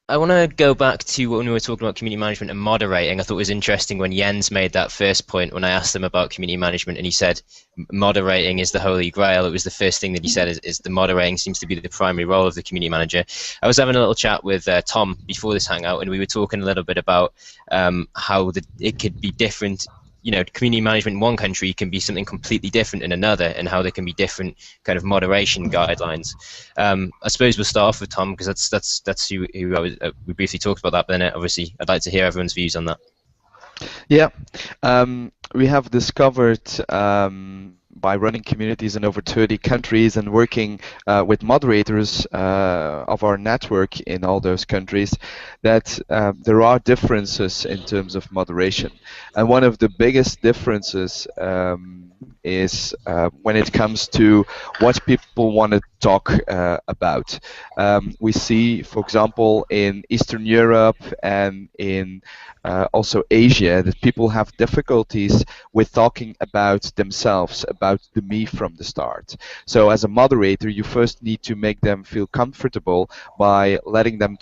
I want to go back to when we were talking about community management and moderating. I thought it was interesting when Jens made that first point when I asked him about community management, and he said moderating is the holy grail. It was the first thing that he said is the moderating seems to be the primary role of the community manager. I was having a little chat with Tom before this hangout, and we were talking a little bit about how it could be different. Community management in one country can be something completely different in another, and how there can be different kind of moderation guidelines. I suppose we'll start off with Tom because that's who we briefly talked about that. But then obviously, I'd like to hear everyone's views on that. Yeah, we have discovered by running communities in over 30 countries and working with moderators of our network in all those countries that there are differences in terms of moderation. And one of the biggest differences is when it comes to what people want to talk about. We see, for example, in Eastern Europe and in also Asia, that people have difficulties with talking about themselves, about the me from the start. So as a moderator, you first need to make them feel comfortable by letting them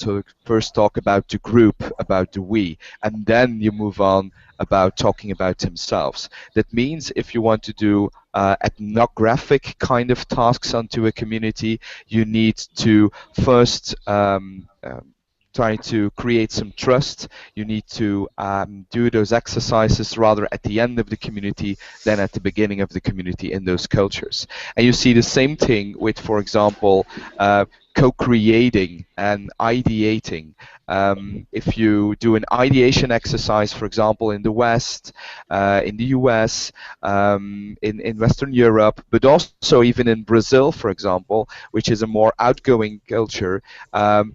first talk about the group, about the we, and then you move on about talking about themselves. That means if you want to do ethnographic kind of tasks onto a community, you need to first try to create some trust. You need to do those exercises rather at the end of the community than at the beginning of the community in those cultures. And you see the same thing with, for example, co-creating and ideating. If you do an ideation exercise, for example, in the West, in the US, in Western Europe, but also even in Brazil, for example, which is a more outgoing culture,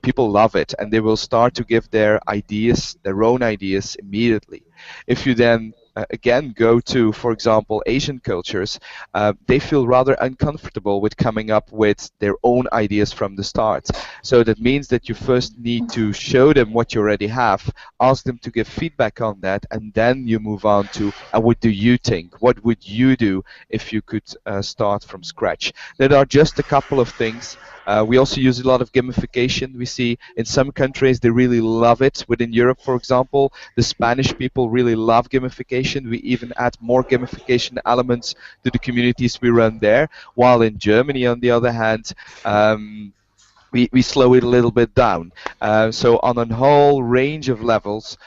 people love it and they will start to give their ideas, their own ideas immediately. If you then again go to, for example, Asian cultures, they feel rather uncomfortable with coming up with their own ideas from the start. So that means that you first need to show them what you already have, ask them to give feedback on that, and then you move on to what do you think? What would you do if you could start from scratch? There are just a couple of things. We also use a lot of gamification. We see in some countries they really love it. Within Europe, for example, the Spanish people really love gamification. We even add more gamification elements to the communities we run there. While in Germany, on the other hand, we slow it a little bit down. So on a whole range of levels,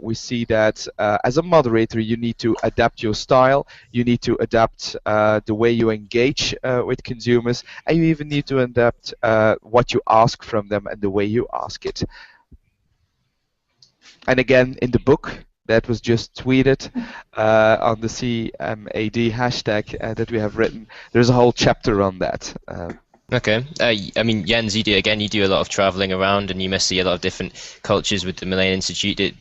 we see that as a moderator, you need to adapt your style, you need to adapt the way you engage with consumers, and you even need to adapt what you ask from them and the way you ask it. And again, in the book that was just tweeted on the CMAD hashtag that we have written, there's a whole chapter on that. Okay. I mean, Jens, you do a lot of traveling around, and you must see a lot of different cultures with the Malayan Institute.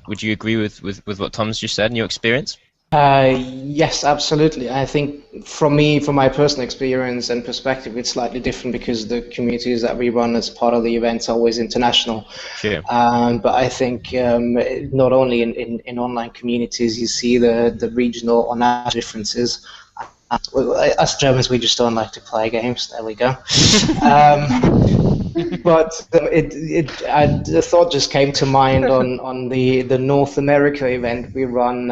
Would you agree with what Tom's just said in your experience? Yes, absolutely. I think from my personal experience and perspective, it's slightly different because the communities that we run as part of the events are always international. Sure. But I think not only in online communities, you see the regional or national differences. Us Germans, we just don't like to play games. There we go. But the thought just came to mind on the North America event we run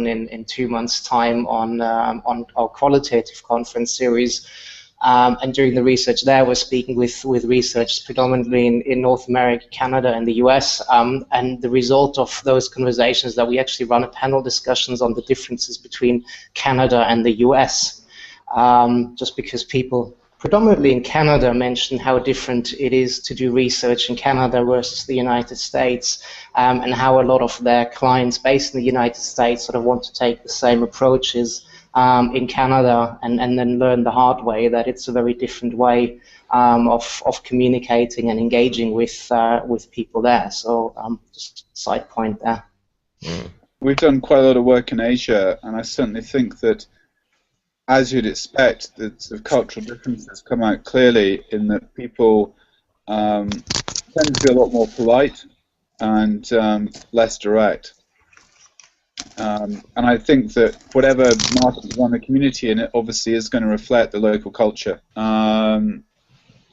in 2 months' time on our qualitative conference series. And during the research there, we're speaking with researchers predominantly in North America, Canada, and the US. And the result of those conversations that we actually run a panel discussions on the differences between Canada and the US. Just because people predominantly in Canada mention how different it is to do research in Canada versus the United States, and how a lot of their clients based in the United States sort of want to take the same approaches in Canada and then learn the hard way that it's a very different way of communicating and engaging with people there. So just a side point there. We've done quite a lot of work in Asia, and I certainly think that, as you'd expect, the sort of cultural differences come out clearly in that people tend to be a lot more polite and less direct. And I think that whatever market you run the community in, it obviously is going to reflect the local culture.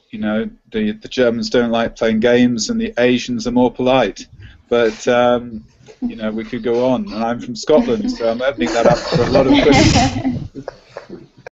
you know, the Germans don't like playing games and the Asians are more polite. But you know, we could go on. And I'm from Scotland, so I'm opening that up for a lot of criticism.